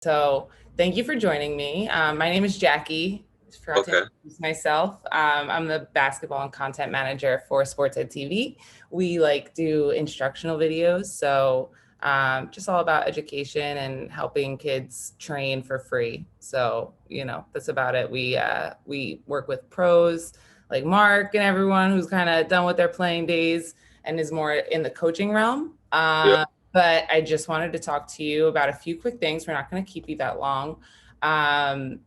So thank you for joining me. My name is Jaki. I forgot to Okay. introduce myself. I'm the basketball and content manager for SportsEdTV. We do instructional videos. So just all about education and helping kids train for free. So, that's about it. We work with pros like Mark and everyone who's kind of done with their playing days and is more in the coaching realm. Yeah. But I just wanted to talk to you about a few quick things. We're not going to keep you that long. Um,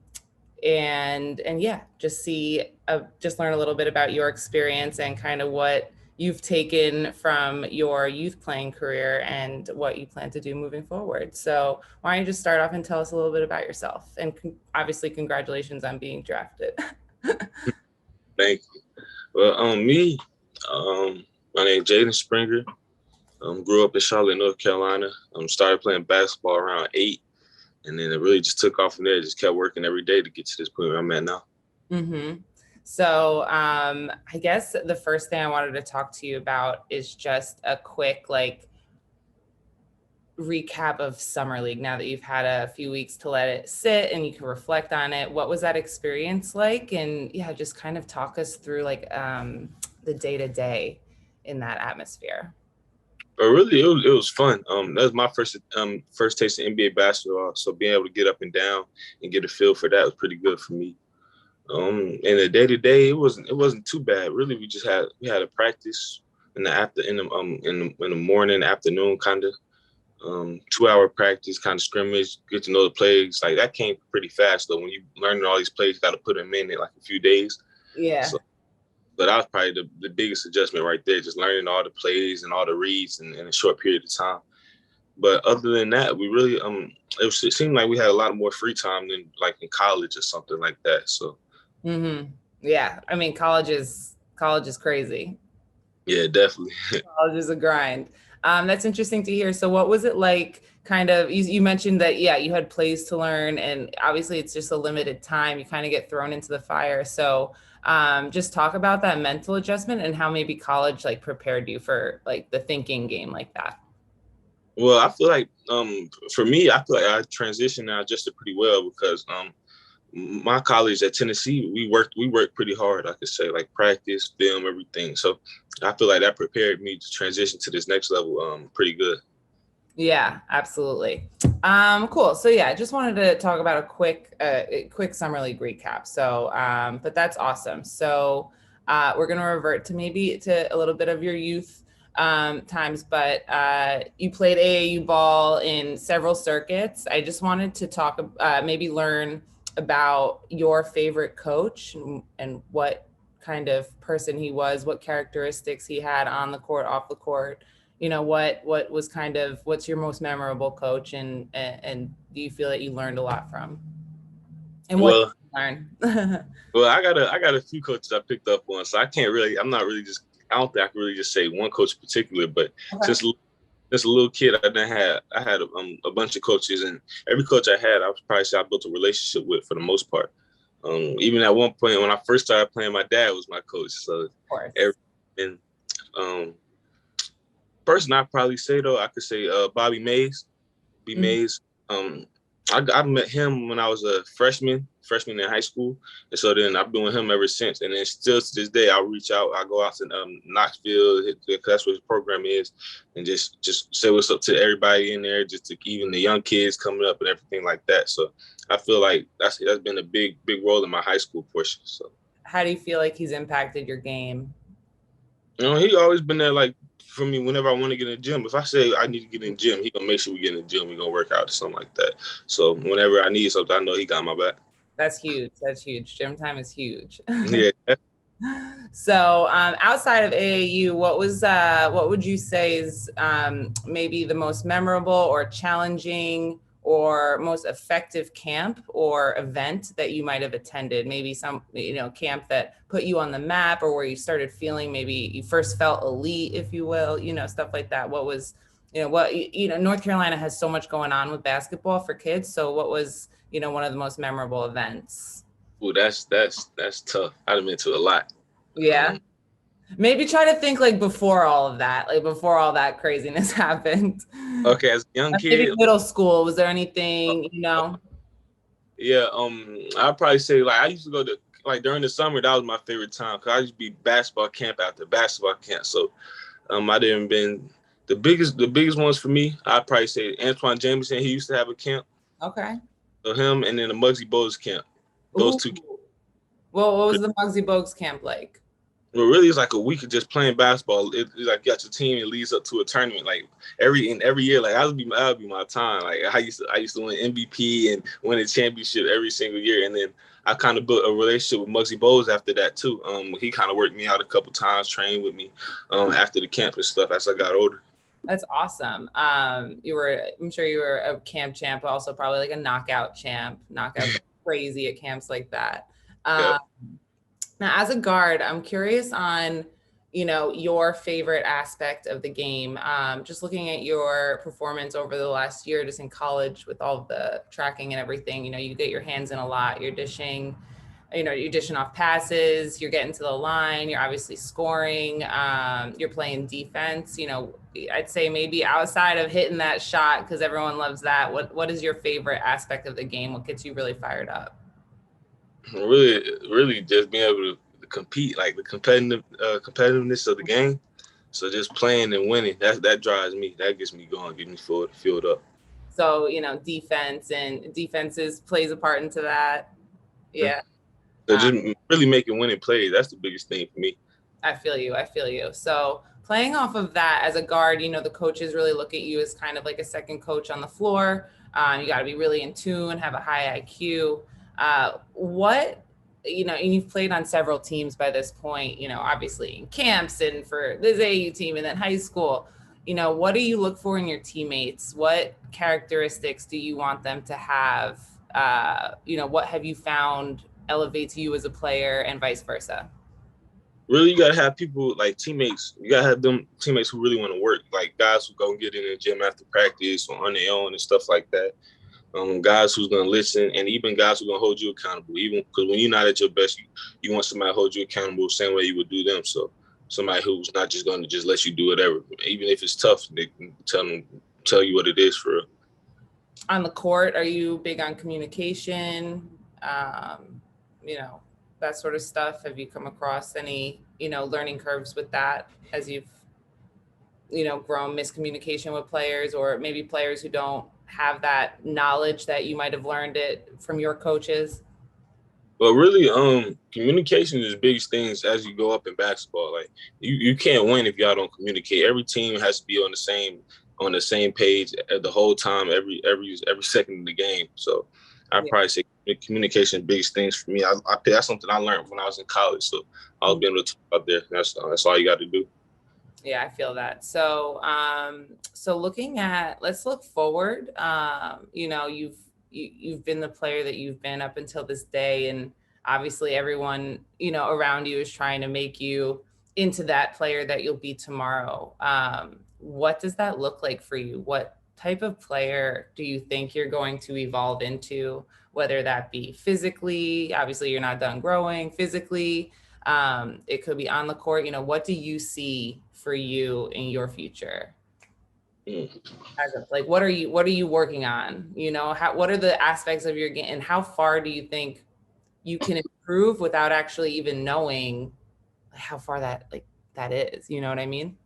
and yeah, just learn a little bit about your experience and kind of what you've taken from your youth playing career and what you plan to do moving forward. So why don't you just start off and tell us a little bit about yourself? And obviously, congratulations on being drafted. Thank you. Well, me, my name is Jaden Springer. Grew up in Charlotte, North Carolina. Started playing basketball around 8, and then it really just took off from there. Just kept working every day to get to this point where I'm at now. Mm-hmm. So I guess the first thing I wanted to talk to you about is just a quick recap of Summer League now that you've had a few weeks to let it sit and you can reflect on it. What was that experience like? And yeah, just kind of talk us through the day-to-day in that atmosphere. But really, it was fun. That was my first taste of NBA basketball. So being able to get up and down and get a feel for that was pretty good for me. And the day-to-day, it wasn't too bad. Really, we had a practice in the morning, afternoon, kind of. 2-hour practice, kind of scrimmage, get to know the plays. Like that came pretty fast though. When you learning all these plays, you got to put them in like a few days. Yeah. So, but that was probably the biggest adjustment right there, just learning all the plays and all the reads in a short period of time. But other than that, we really it seemed like we had a lot more free time than like in college or something like that. So Yeah, I mean college is crazy. yeah, definitely. College is a grind. That's interesting to hear. So what was it like kind of, you mentioned that, yeah, you had plays to learn and obviously it's just a limited time. You kind of get thrown into the fire. So just talk about that mental adjustment and how maybe college prepared you for the thinking game like that. Well, I feel like for me, I feel like I transitioned and adjusted pretty well because my college at Tennessee, we worked pretty hard. I could say like practice, film, everything. So I feel like that prepared me to transition to this next level pretty good. Yeah, absolutely. Cool. So yeah, I just wanted to talk about a quick summer league recap. So, but that's awesome. So, we're going to revert to maybe to a little bit of your youth times, but you played AAU ball in several circuits. I just wanted to talk, maybe learn about your favorite coach and what kind of person he was, what characteristics he had on the court, off the court. What was what's your most memorable coach and do you feel that you learned a lot from? And what did Well, you learn? well, I got a few coaches I picked up on, so I'm not really just. I don't think I can really just say one coach in particular, but Okay. since a little kid, I had a bunch of coaches, and every coach I had, I was probably say I built a relationship with for the most part. Even at one point when I first started playing, my dad was my coach. So Of course. every and um, person I probably say though, I could say Bobby Mays. B Mhm. Mays. Um, I met him when I was a freshman in high school, and so then I've been with him ever since. And then still to this day, I'll reach out. I go out to Knoxville, because that's what his program is, and just say what's up to everybody in there, just to even the young kids coming up and everything like that. So I feel like that's been a big role in my high school portion. So How do you feel like he's impacted your game? he always been there like for me whenever I want to get in the gym. If I say I need to get in the gym, he gonna make sure we get in the gym. We gonna work out or something like that. So whenever I need something, I know he got my back. That's huge. That's huge. Gym time is huge. Yeah. So, outside of AAU, what would you say is maybe the most memorable or challenging or most effective camp or event that you might have attended? Maybe some, camp that put you on the map or where you started feeling maybe you first felt elite, if you will, stuff like that. What was, North Carolina has so much going on with basketball for kids. So what was, one of the most memorable events? Ooh, that's tough. I've been to a lot. Yeah. Um, Maybe try to think like before all of that, like before all that craziness happened. Okay, as a young Maybe kid, middle school. Was there uh, anything, yeah, I'd probably say like I used to go to like during the summer. That was my favorite time because I used to be basketball camp after basketball camp. So I didn't been the biggest ones for me. I'd probably say Antoine Jameson. He used to have a camp. Okay. So him and then the Muggsy Bogues camp. Those Ooh. two. Well, what was the Muggsy Bogues camp like? Well, really, it's like a week of just playing basketball. It's like you got your team. It leads up to a tournament. Like every year, like that would be my time. Like I used to win MVP and win a championship every single year. And then I kind of built a relationship with Muggsy Bogues after that too. He kind of worked me out a couple times, trained with me after the camp and stuff as I got older. That's awesome. I'm sure you were a camp champ, but also probably like a knockout champ. Knockouts are crazy at camps like that. Yeah. Um, Now, as a guard, I'm curious on, your favorite aspect of the game. Just looking at your performance over the last year, just in college with all of the tracking and everything, you get your hands in a lot. You're dishing off passes, you're getting to the line, you're obviously scoring, you're playing defense. I'd say maybe outside of hitting that shot, because everyone loves that. What is your favorite aspect of the game? What gets you really fired up? Really, really, just being able to compete, like the competitiveness of the game. So just playing and winning, that drives me. That gets me going, gets me filled up. So, defenses plays a part into that. Yeah. So Uh, just really making winning plays. That's the biggest thing for me. I feel you. I feel you. So playing off of that as a guard, the coaches really look at you as kind of like a second coach on the floor. You got to be really in tune, have a high IQ. And you've played on several teams by this point, obviously in camps and for this AU team and then high school. What do you look for in your teammates? What characteristics do you want them to have? What have you found elevates you as a player and vice versa? Really, you gotta have people like teammates. You gotta have them teammates who really want to work, like guys who go and get in the gym after practice or on their own and stuff like that. Guys who's gonna listen, and even guys who gonna hold you accountable. Even because when you're not at your best, you want somebody to hold you accountable the same way you would do them. So somebody who's not just gonna just let you do whatever, even if it's tough, they can tell you what it is for real. On the court, are you big on communication? Um, you know, that sort of stuff. Have you come across any, learning curves with that as you've, grown miscommunication with players, or maybe players who don't have that knowledge that you might have learned it from your coaches? But really, communication is the biggest things as you go up in basketball. Like you can't win if y'all don't communicate. Every team has to be on the same page at the whole time, every second of the game. So I Yeah. probably say communication is the biggest things for me. That's something I learned when I was in college. So I was being able to talk out there. That's all you got to do. Yeah, I feel that. So let's look forward. You've been the player that you've been up until this day, and obviously everyone, around you is trying to make you into that player that you'll be tomorrow. What does that look like for you? What type of player do you think you're going to evolve into, whether that be physically, obviously you're not done growing physically, it could be on the court. What do you see for you in your future? Mm. Like, what are you working on? What are the aspects of your game, and how far do you think you can improve without actually even knowing how far that is? You know what I mean?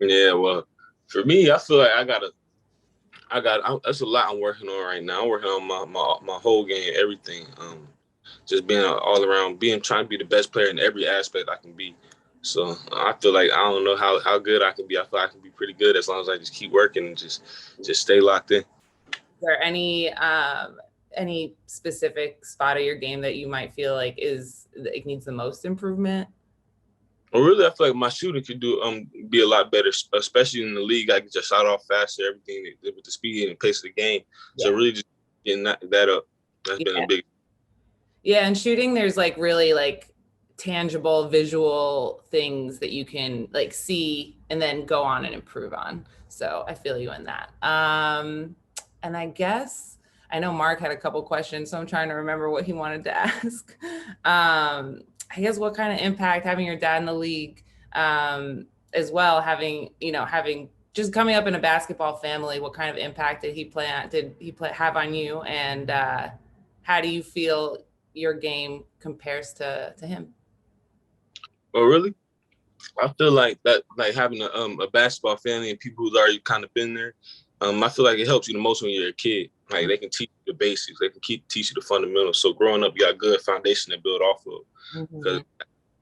Yeah, well, for me, I feel like that's a lot I'm working on right now. I'm working on my whole game, everything. Just being all around, trying to be the best player in every aspect I can be. So I feel like I don't know how good I can be. I feel like I can be pretty good as long as I just keep working and just stay locked in. Is there any specific spot of your game that you might feel like needs the most improvement? Well, really, I feel like my shooting could be a lot better, especially in the league. I can just shot off faster, everything with the speed and pace of the game. So Yeah. really, just getting that up. That's been a Yeah. big. Yeah, and shooting, there's like really like tangible visual things that you can like see and then go on and improve on. So I feel you in that. And I guess I know Mark had a couple questions, so I'm trying to remember what he wanted to ask. I guess what kind of impact having your dad in the league as well, having just coming up in a basketball family, what kind of impact did he have on you, and how do you feel your game compares to him? But really, I feel like that, like having a basketball family and people who's already kind of been there. I feel like it helps you the most when you're a kid. Like they can teach you the basics, they can teach you the fundamentals. So growing up, you got a good foundation to build off of. Because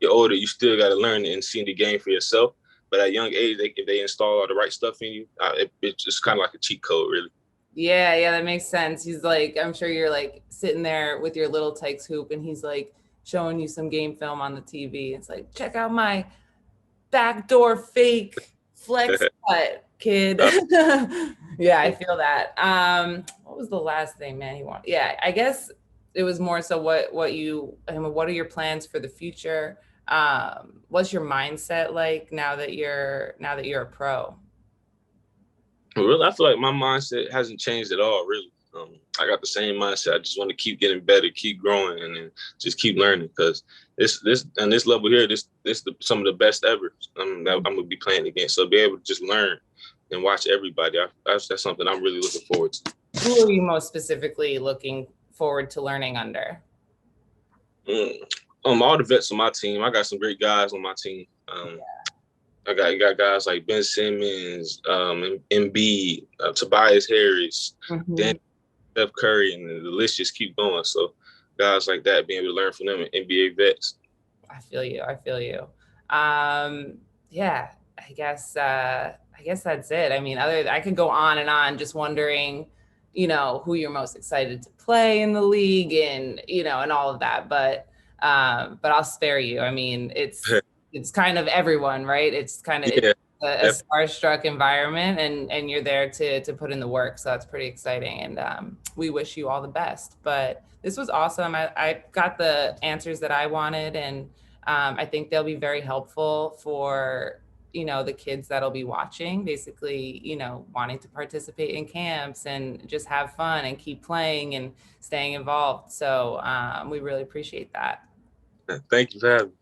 you're older, you still got to learn and see the game for yourself. But at a young age, if they install all the right stuff in you, it's just kind of like a cheat code, really. Yeah, that makes sense. He's like, I'm sure you're like sitting there with your little Tykes hoop, and he's like showing you some game film on the TV. It's like, check out my backdoor fake flex cut, kid. Yeah, I feel that. What was the last thing, man? He wanted? Yeah, I guess it was more so what are your plans for the future? What's your mindset like now that you're a pro? Really, I feel like my mindset hasn't changed at all, really. I got the same mindset. I just want to keep getting better, keep growing, and then just keep learning. Because this level here, some of the best ever that I'm gonna be playing against. So be able to just learn and watch everybody. That's something I'm really looking forward to. Who are you most specifically looking forward to learning under? All the vets on my team. I got some great guys on my team. I got guys like Ben Simmons, Embiid, Tobias Harris, Dan, Steph Curry, and the list just keep going. So guys like that, being able to learn from them, and NBA vets. I feel you. Yeah, I guess that's it. I mean, I could go on and on, just wondering, who you're most excited to play in the league, and and all of that. But I'll spare you. I mean, it's kind of everyone, right? It's kind of a starstruck environment, and you're there to put in the work. So that's pretty exciting. And we wish you all the best. But this was awesome. I got the answers that I wanted, and I think they'll be very helpful for, the kids that'll be watching, basically, wanting to participate in camps and just have fun and keep playing and staying involved. So we really appreciate that. Thank you for having me.